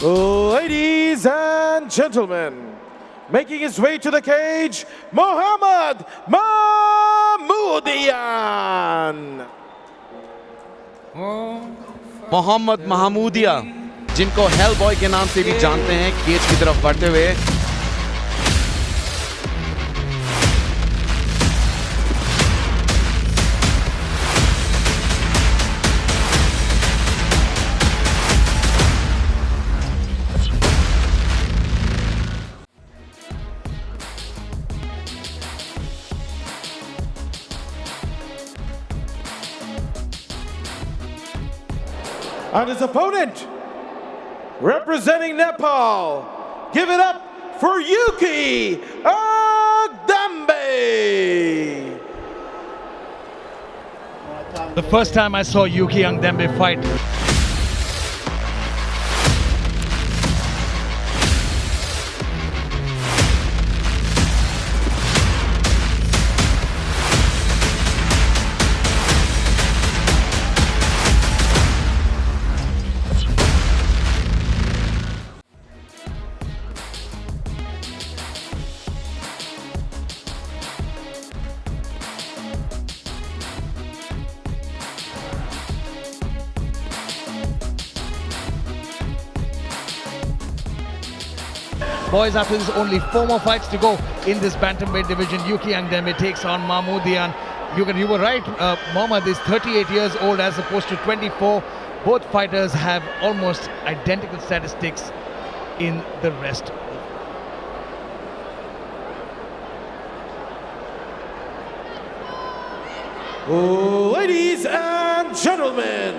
Ladies and gentlemen, making his way to the cage, Mohammad Mahmoodian. Mohammad Mahmoodia, जिनको hello boy के नाम से भी जानते हैं, केज की तरफ बढ़ते हुए And his opponent, representing Nepal, give it up for Yuki Agdambe. The first time I saw Yuki Agdambe fight, boys, after this, only 4 more fights to go in this bantamweight division. Yuki Agdambe takes on Mahmoodian. You were right, Mohammad is 38 years old as opposed to 24. Both fighters have almost identical statistics in the rest. Ladies and gentlemen,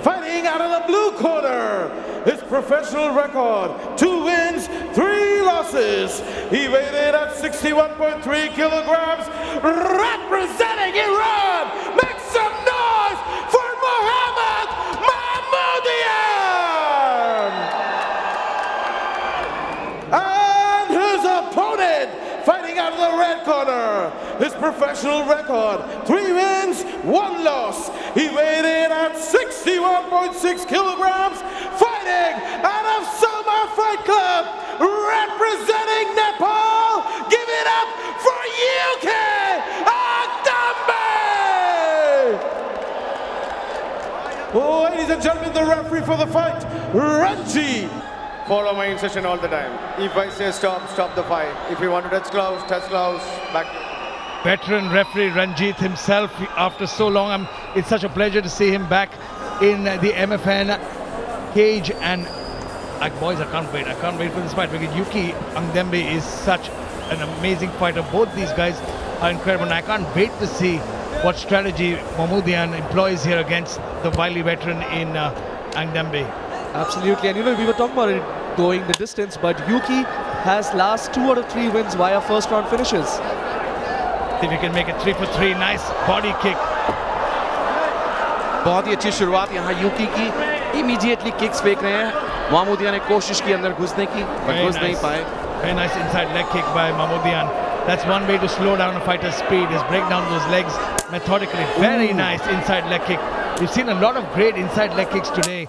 fighting out of the blue corner, his professional record, 2 wins, 3 losses. He weighed in at 61.3 kilograms, representing Iran. Make some noise for Mohammad Mahmoodian! And his opponent, fighting out of the red corner, his professional record, 3 wins, 1 loss. He weighed in at 61.6 kilograms, fighting out of Salma Fight Club, representing Nepal. Give it up for Yuki Agdambe! Ladies and gentlemen, the referee for the fight, Ranji. Follow my instruction all the time. If I say stop, stop the fight. If you want to touch gloves, back. Veteran referee Ranjit himself, after so long, it's such a pleasure to see him back in the MFN cage. And boys, I can't wait for this fight, because Yuki Agdambe is such an amazing fighter. Both these guys are incredible, and I can't wait to see what strategy Mahmoodian employs here against the wily veteran in Agdambe. Absolutely, and we were talking about it going the distance, but Yuki has last 2 out of 3 wins via first round finishes. If you can make it 3 for 3, nice body kick. बहुत ही अच्छी शुरुआत यहाँ यूकी की. Immediately kicks फेंक रहे हैं. महमूदिया ने कोशिश की अंदर घुसने की, पर घुस नहीं पाए. Very nice inside leg kick by Mahmoodian. That's one way to slow down a fighter's speed, is break down those legs methodically. Very nice inside leg kick. We've seen a lot of great inside leg kicks today.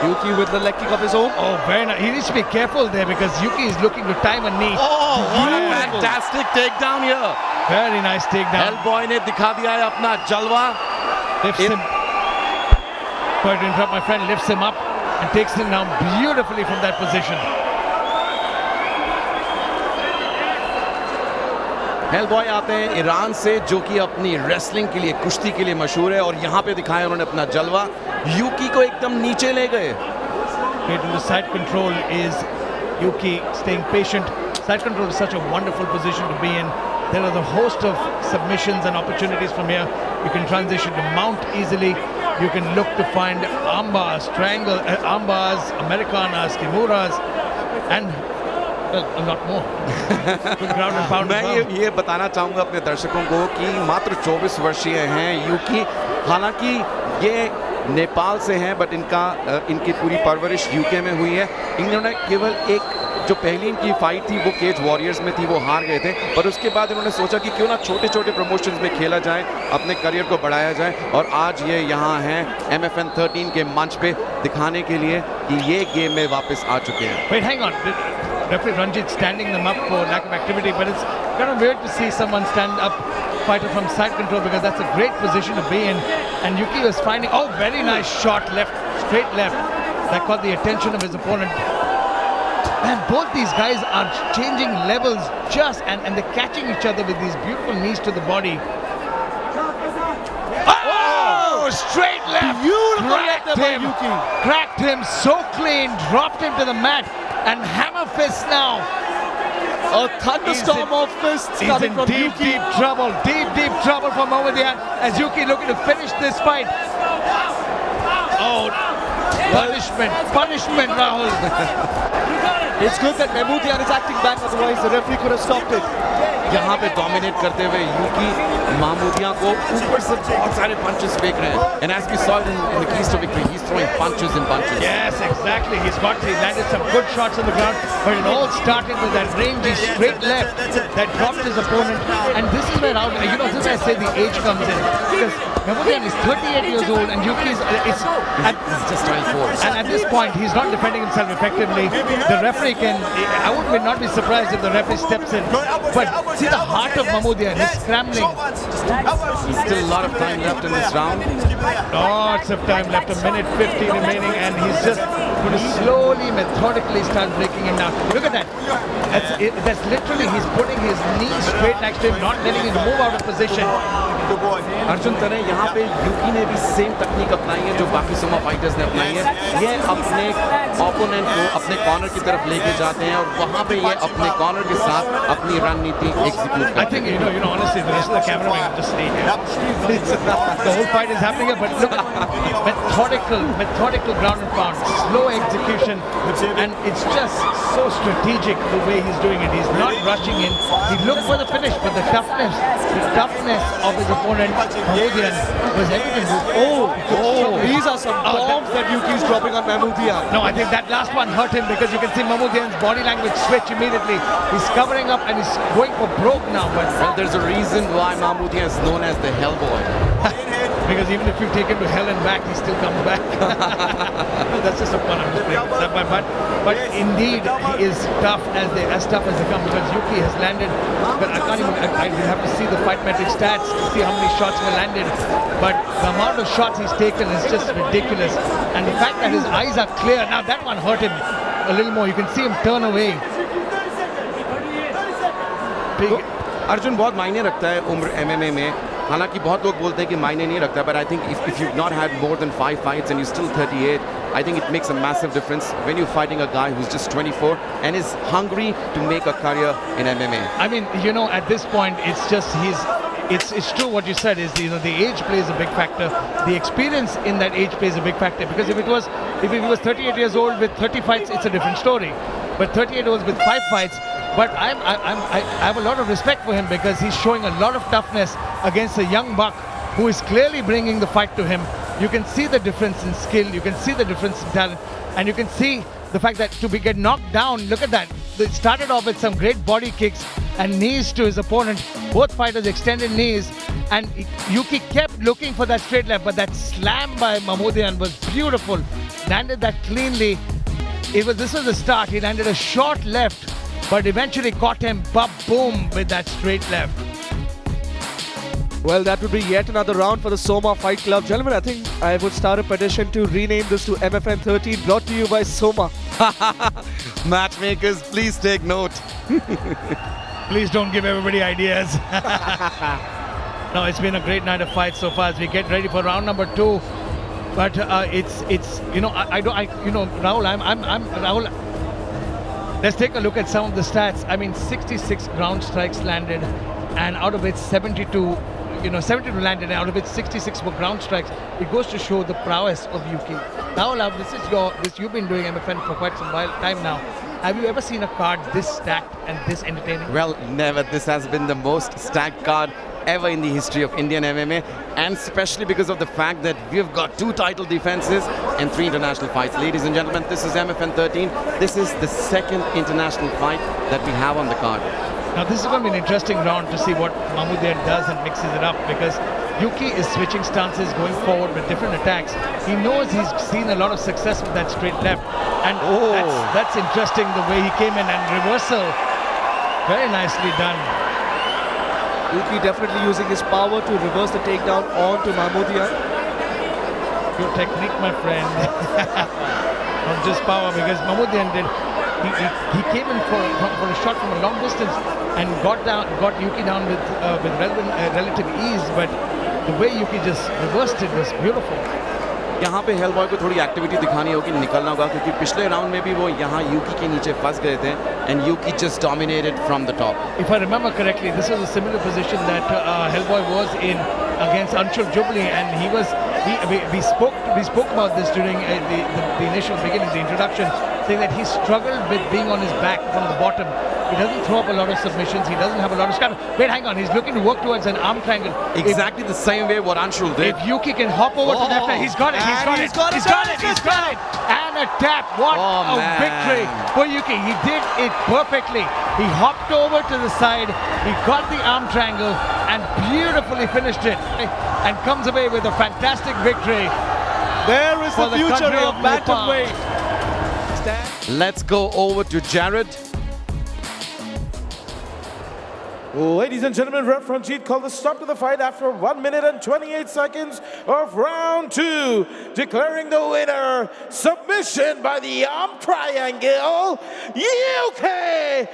Yuki with the leg kick of his own. Oh, very nice. He needs to be careful there, because Yuki is looking to time a knee. Oh, what a fantastic takedown here. Very nice takedown. Hellboy ने दिखा दिया है अपना जलवा. Lifts him. Sorry to interrupt, my friend. Lifts him up and takes him down beautifully from that position. Hellboy आते हैं Iran से, जो कि अपनी रेसलिंग के लिए, कुश्ती के लिए मशहूर है, और यहाँ पे दिखाया उन्होंने अपना जलवा. यूकी को एकदम नीचे ले गए. Great in the side control is Yuki staying patient. Side control is such a wonderful position to be in. There are a host of submissions and opportunities from here. You can transition to mount easily. You can look to find armbars, triangle armbars, Americanas, Kimuras, and a lot more. Ground and pound. मैं ये बताना चाहूँगा अपने दर्शकों को कि मात्र 24 वर्षीय हैं यूकी. हालांकि ये नेपाल से हैं, बट इनकी पूरी परवरिश यूके में हुई है। इन्होंने केवल एक जो पहली इनकी फाइट थी वो केज वॉरियर्स में थी, वो हार गए थे, पर उसके बाद इन्होंने सोचा कि क्यों ना छोटे छोटे प्रमोशंस में खेला जाए, अपने करियर को बढ़ाया जाए, और आज ये यहाँ हैं MFN 13 के मंच पे दिखाने के लिए कि ये गेम में वापस आ चुके हैं। Wait, hang on. Referee Ranjit standing them up for lack of activity, but it's kind of weird to see someone stand up fighter from side control, because that's a great position to be in. And Yuki was finding, oh, very nice shot left, straight left, that caught the attention of his opponent. And both these guys are changing levels and they're catching each other with these beautiful knees to the body. Oh, straight left. Beautiful Cracked left by him. Yuki. Cracked him so clean, dropped him to the mat, and hammer fist now. A thunderstorm of fists He's coming in from deep, Yuki. deep trouble. Deep trouble for Mahmoodian as Yuki looking to finish this fight. Oh, punishment, Rahul. It's good that Mahmoodian is acting back, otherwise the referee could have stopped it. यहाँ पे dominate करते हुए यूकी महमूदिया को ऊपर से बहुत सारे punches फेंक रहे हैं, and as we saw in the keys to victory, he's throwing punches and bunches. Yes, exactly. He landed some good shots on the ground, but it all started with that rangy straight left that dropped his opponent. And this is where this is where I say the age comes in, because Mahmoodian is 38 years old and Yuki is He's just 24. and at this point he's not defending himself effectively. The referee I would not be surprised if the referee steps in. But see the heart of Mahmoodian, he's scrambling. Still a lot of time left in this round. Lots of time left, a minute 50 remaining, and he's just going to slowly, methodically start breaking him down. Look at that. That's literally, he's putting his knee straight next to him, not letting him move out of position. Arjun तने यहाँ पे यूकी ने भी same तकनीक अपनाई है जो बाकी सुमो फाइटर्स ने अपनाई है। ये अपने ओपोनेंट को अपने कॉर्नर की तरफ लेके जाते हैं और वहाँ पे ये अपने कॉर्नर के साथ अपनी रणनीति एग्जीक्यूट करते हैं। I think honestly, the rest of the cameraman just stay here. The whole fight is happening here, but look at methodical ground and pound, slow execution, and it's just so strategic the way he's doing it. He's not rushing in. He looked for the finish, but the toughness of his opponent, Mahmoodian, was evident. These are some bombs that Yuki is dropping on Mahmoodian. No, I think that last one hurt him, because you can see Mahmoodian's body language switch immediately. He's covering up and he's going for broke now. But Well, there's a reason why Mahmoodian is known as the Hellboy. because even if you take him to hell and back, he still comes back. That's just a fun. I'm just playing. But indeed, he is tough as tough as they come, because Yuki has landed. But I can't even. I will have to see the fight metric stats to see how many shots were landed. But the amount of shots he's taken is just ridiculous. And the fact that his eyes are clear, now that one hurt him a little more. You can see him turn away. Arjun बहुत मायने रखता है उम्र MMA में, हालांकि बहुत लोग बोलते हैं कि मायने नहीं रखता, but I think if you've not had more than 5 fights and you're still 38, I think it makes a massive difference when you're fighting a guy who's just 24 and is hungry to make a career in MMA. I mean, at this point, it's just it's true what you said, is the age plays a big factor. The experience in that age plays a big factor, because if he was 38 years old with 30 fights, it's a different story. But 38 years old with 5 fights. But I have a lot of respect for him, because he's showing a lot of toughness against a young buck who is clearly bringing the fight to him. You can see the difference in skill, you can see the difference in talent, and you can see the fact that to get knocked down, look at that. It started off with some great body kicks and knees to his opponent. Both fighters extended knees, and Yuki kept looking for that straight left, but that slam by Mahmoodian was beautiful. Landed that cleanly. This was the start. He landed a short left, but eventually caught him, boom, with that straight left. Well, that would be yet another round for the Soma Fight Club. Gentlemen, I think I would start a petition to rename this to MFN 13, brought to you by Soma. Matchmakers, please take note. Please don't give everybody ideas. No, it's been a great night of fights so far as we get ready for round number 2. But Rahul, let's take a look at some of the stats. I mean, 66 ground strikes landed, and out of it 72 70 to land, and out of it 66 were ground strikes. It goes to show the prowess of Yuki. Now, love, you've been doing MFN for quite some time now. Have you ever seen a card this stacked and this entertaining? Well, never. This has been the most stacked card ever in the history of Indian MMA, and especially because of the fact that we've got 2 title defenses and 3 international fights. Ladies and gentlemen, this is MFN 13. This is the 2nd international fight that we have on the card. Now, this is going to be an interesting round to see what Mahmoodian does and mixes it up, because Yuki is switching stances, going forward with different attacks. He knows he's seen a lot of success with that straight left, and that's interesting, the way he came in, and reversal, very nicely done. Yuki definitely using his power to reverse the takedown onto Mahmoodian. Good technique, my friend. Not just power, because Mahmoodian did. He came in for a shot from a long distance and got Yuki down with relative ease, but the way Yuki just reversed it was beautiful. यहाँ पे Hellboy को थोड़ी activity दिखानी होगी, निकलना होगा, क्योंकि पिछले राउंड में भी वो यहाँ यूकी के नीचे फंस गए थे, and Yuki just dominated from the top. If I remember correctly, this was a similar position that Hellboy was in against Anshul Jubli, and we spoke about this during the initial beginning, the introduction, saying that he struggled with being on his back from the bottom. He doesn't throw up a lot of submissions. He doesn't have a lot of scrap. Wait, hang on. He's looking to work towards an arm triangle. Exactly the same way what Anshul did. If Yuki can hop over to left hand, he's got it. He's got it. And a tap. What a victory for Yuki. He did it perfectly. He hopped over to the side. He got the arm triangle and beautifully finished it. And comes away with a fantastic victory. There is the future of bantamweight. Let's go over to Jared. Ladies and gentlemen, Ref Ranjit called the stop to the fight after 1 minute and 28 seconds of round 2, declaring the winner, submission by the arm triangle, Yuki